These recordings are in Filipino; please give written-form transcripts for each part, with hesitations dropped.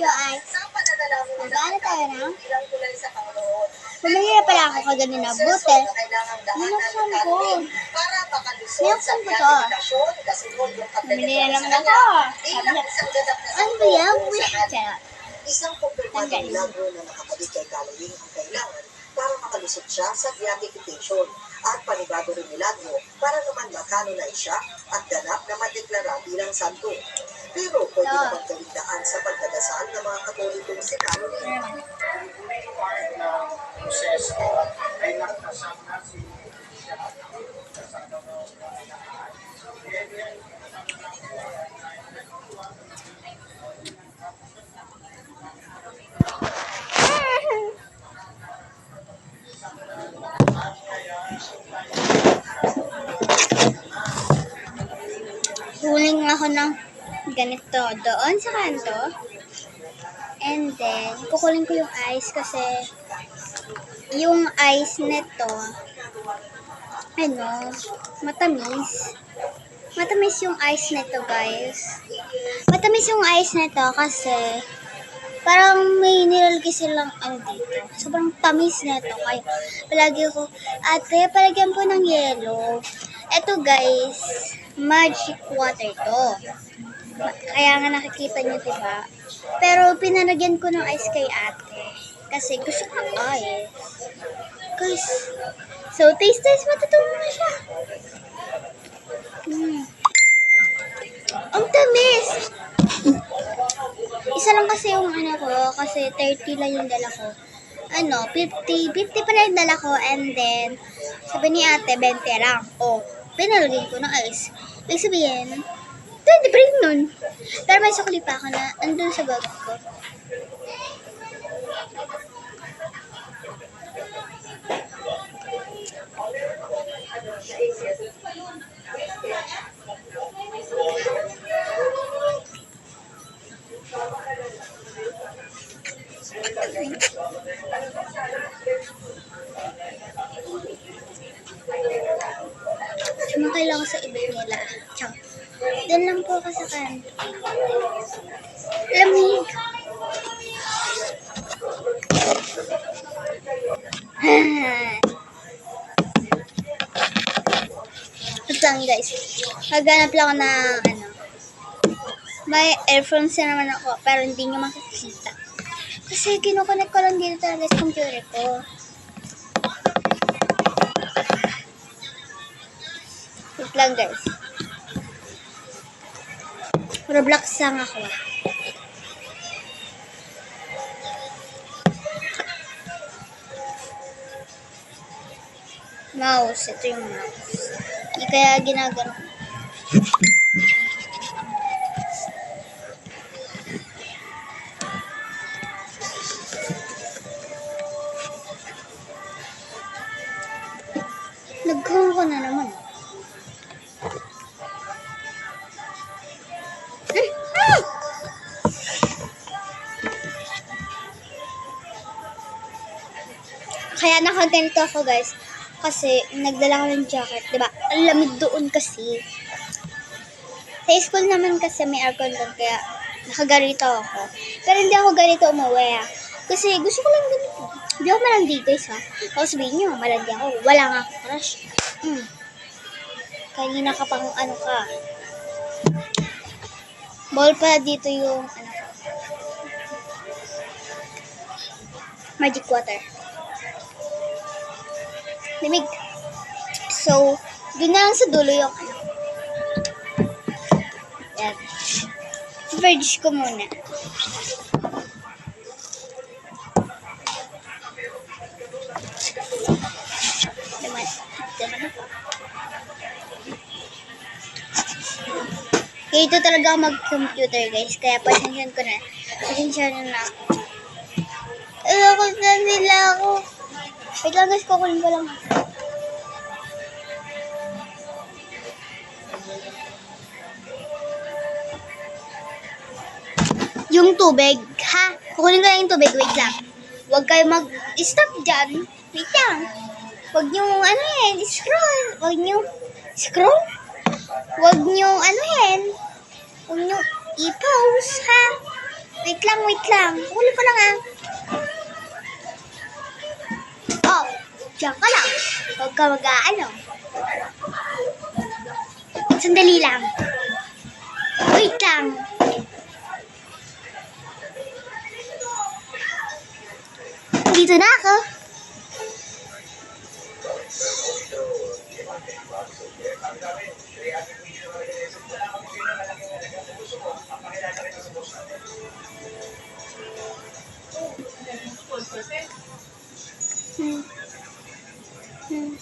video ay magano tayo na? Bumili na pala ako kagano na buti. Minuksan ko. Minuksan ko to. Bumili na naman ako. Ano ba yan? Isang kumpirmadong milagro na nakabalik kay Calawing ang kailangan para makalusot siya sa beatification at panibago rin milagro para naman makanonay siya at ganap na madeklara bilang santo. Pero pwede naman gawing daan sa pagdadasal ng mga Katolikong si Calawing. Part ng proseso ay nagkasal na si siya sa Huling ako ng ganito doon sa kanto. And then, kukunin ko yung ice kasi yung ice nito, matamis. Matamis yung ice nito, guys. Matamis yung ice nito kasi parang may nilalagay silang dito. Sobrang tamis nito. Kaya palagi ko, ate, palagyan po ng yelo. Ito, guys, magic water to. Kaya nga nakikita nyo, diba? Pero pinalagyan ko ng ice kay ate. Kasi gusto ko ice. Guys, so taste matutuwa na siya. Ang tamis! Isa lang kasi yung ko, kasi 30 lang yung dala ko. 50 pala yung dala ko, and then, sabi ni ate, 20 lang. Pinalagyan ko ng ice. Ibig sabihin, 20 pa rin nun. Pero may sukli pa ako na andun sa bag ko. Sumakay lang ako sa ibig nila. Ciao. Doon lang po ako sa kanto. Lamig. Ito lang, guys. Maghanap lang ako na may earphones na naman ako pero hindi nyo makikita. Kasi kinukonect ko lang dito talaga sa computer ko. Ito lang, guys. Roblox lang ako. Mouse. Ito yung mouse. Hindi kaya ginagano. Nag-home ko na naman. Kaya nakaganito ako, guys. Kasi nagdala ko ng jacket, diba? Ang lamig doon kasi. Sa school naman kasi may aircon doon, kaya nakaganito ako. Pero hindi ako ganito umuwi, kasi gusto ko lang ganito. Hindi ako malandi, guys, ha. Tapos sabihin nyo, malandi ako. Wala nga ako crush. Kanina ka pang ka. Ball pa dito yung magic water. Limig. So, doon na lang sa dulo yung yan. Verge ko muna. Diman. Kaya ito talaga ako mag-computer, guys. Kaya pasensyon ko na. Pasensyon na. Ako na nila ako. Wait lang, guys. Kukunin ko lang. Yung tubig, ha? Kukunin ko lang yung tubig. Wait lang. Huwag kayo mag-stop dyan. Wait lang. Huwag nyo, scroll. Huwag nyo, scroll? Huwag nyo, Huwag nyo i-pause, ha? Wait wait lang. Huli ko lang ah. Oh, diyan ka lang. Huwag ka mag-aano. Sandali lang. Wait lang. Dito na ako. Hmm. Hmm.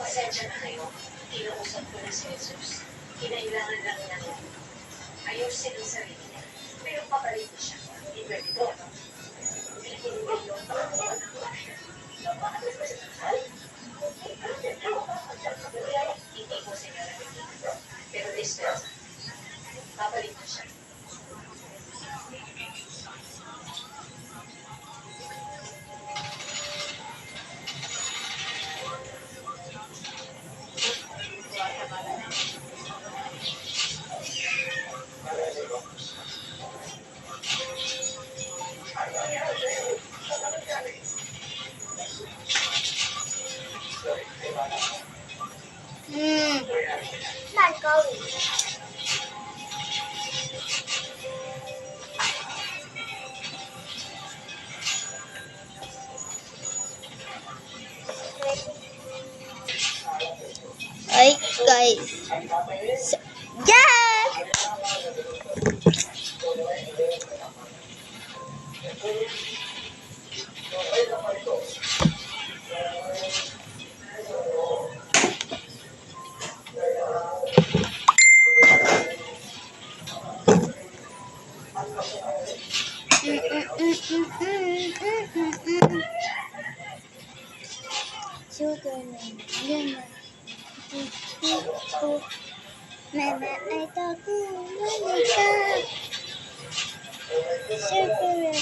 Pasensya na kayo. Kinausap ko na si Jesus. Kinailangan lang ng ayusin ang sarili niya. Pero papalit na siya. Ipwede no? Hindi yung pangalaman ng bahay. Hindi ko sinarating. Pero this time, papalit na siya. Marco. Ay, guys. Yes! Sugar na Mama, ay tago malika. Sugar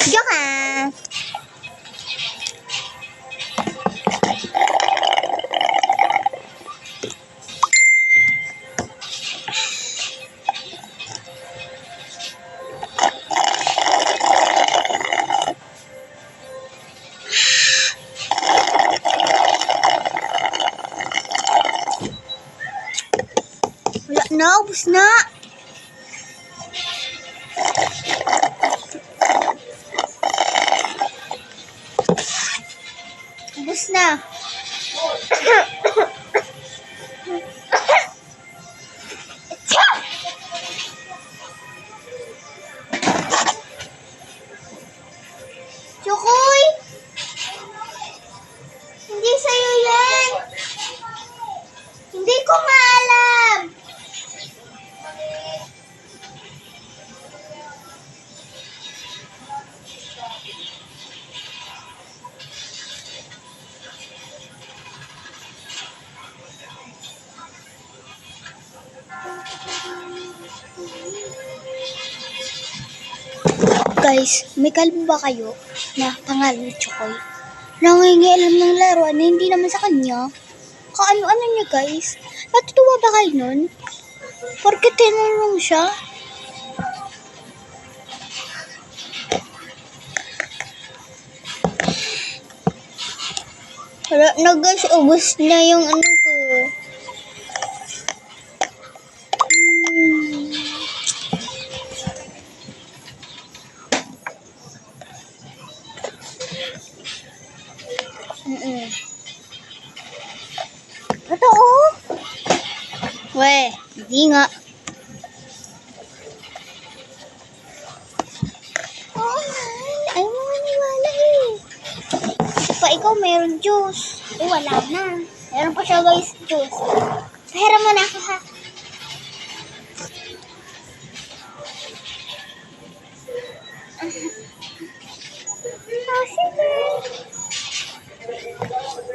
Joke ah. Wala na, ubus na. Ubus na. Chukoy! Hindi sa'yo yan. Hindi ko maalam. Guys, may kalbo ba kayo na pangalan ni Chokoy? Nangingialam ng laruan na hindi naman sa kanya. Kaano-ano niya guys? Natutuwa ba kayo nun? Porke tinanong siya? Wala na guys, ubos na yung ano ko. Totoo? Weh, hindi nga. Oo, ay mo maniwala eh. Pa ikaw ko, meron juice. Wala na. Meron pa siya guys, juice. Pahiram mo na ako ha. Oh, sige.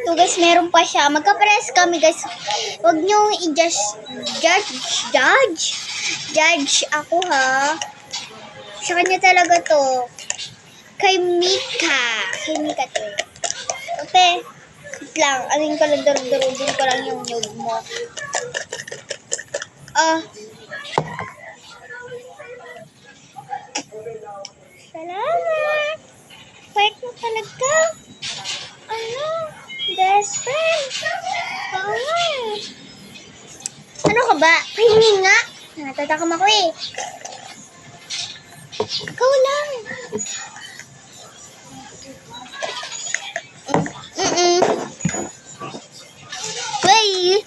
So guys, meron pa siya. Magka-press kami guys. Huwag niyo judge ako ha. Sa kanya talaga to. Kay Mika. Kay Mika to. Okay. Wait lang. Alin ko lang, darugin ko lang yung nyug mo. Salamat. Wait mo talaga. Ano? Best friend. Oo nga. Ano ka ba? Pahingi nga. Natatakam ako eh. Ikaw lang. Wait.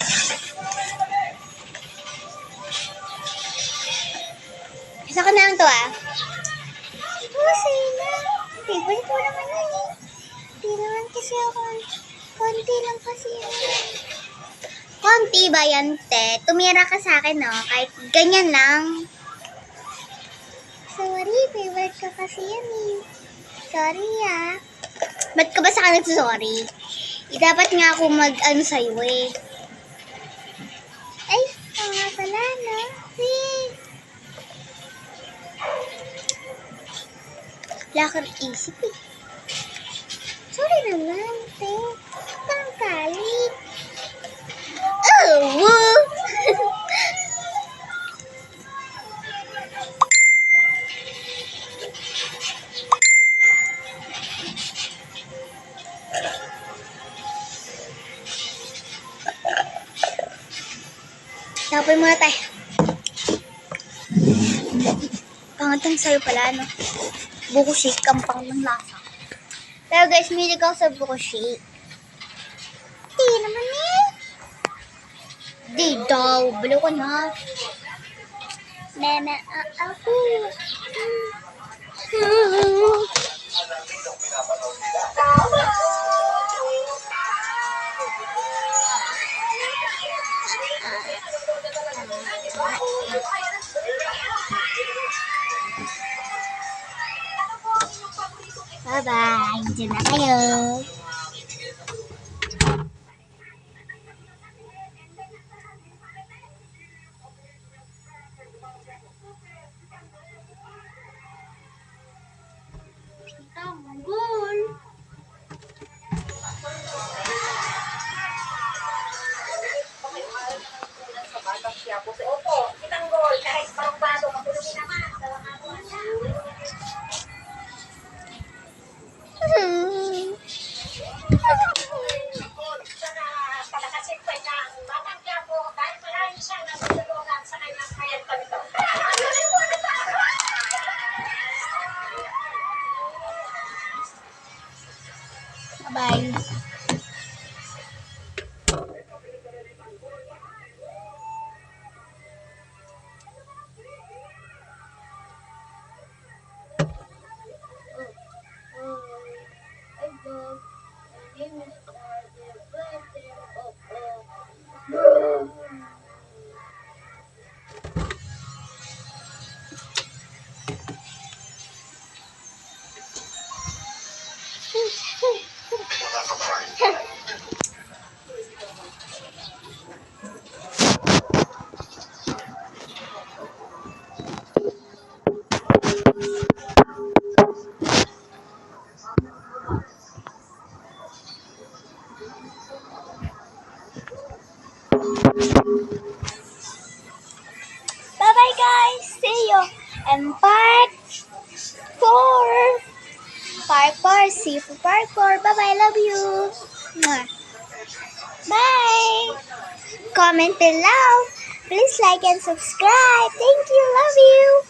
Isa ko na lang to ah. Oh, sige na. Favorite mo naman yun eh. Hindi naman kasi ako. Konti lang kasi yun. Konti ba yan, te? Tumira ka sa akin, no? Kahit ganyan lang. Sorry, favorite ka kasi yan eh. Sorry ah. Ba't ka ba sa akin nagsasorry? Dapat nga ako mag-ano sa'yo eh. Ay, nga pala, no? Wala kang isip eh. Sorry naman, te. Parang galit. Oh, woo! Tapos muna tayo. Pangatang sa'yo pala, no? Buko shake, kampang ng lasa. Pero guys, milig ako sa buko shake. Di naman eh. Di daw. Balo ko na. Meme, ako. Bye-bye. Diyan na kayo. Tanggol. Opo, itanggol kahit parang-bado, matulungin naman. Bye. Bye-bye guys. See you in part 4. Part 4. See you for part 4. Bye-bye. Love you. Mwah. Bye. Comment below. Please like and subscribe. Thank you. Love you.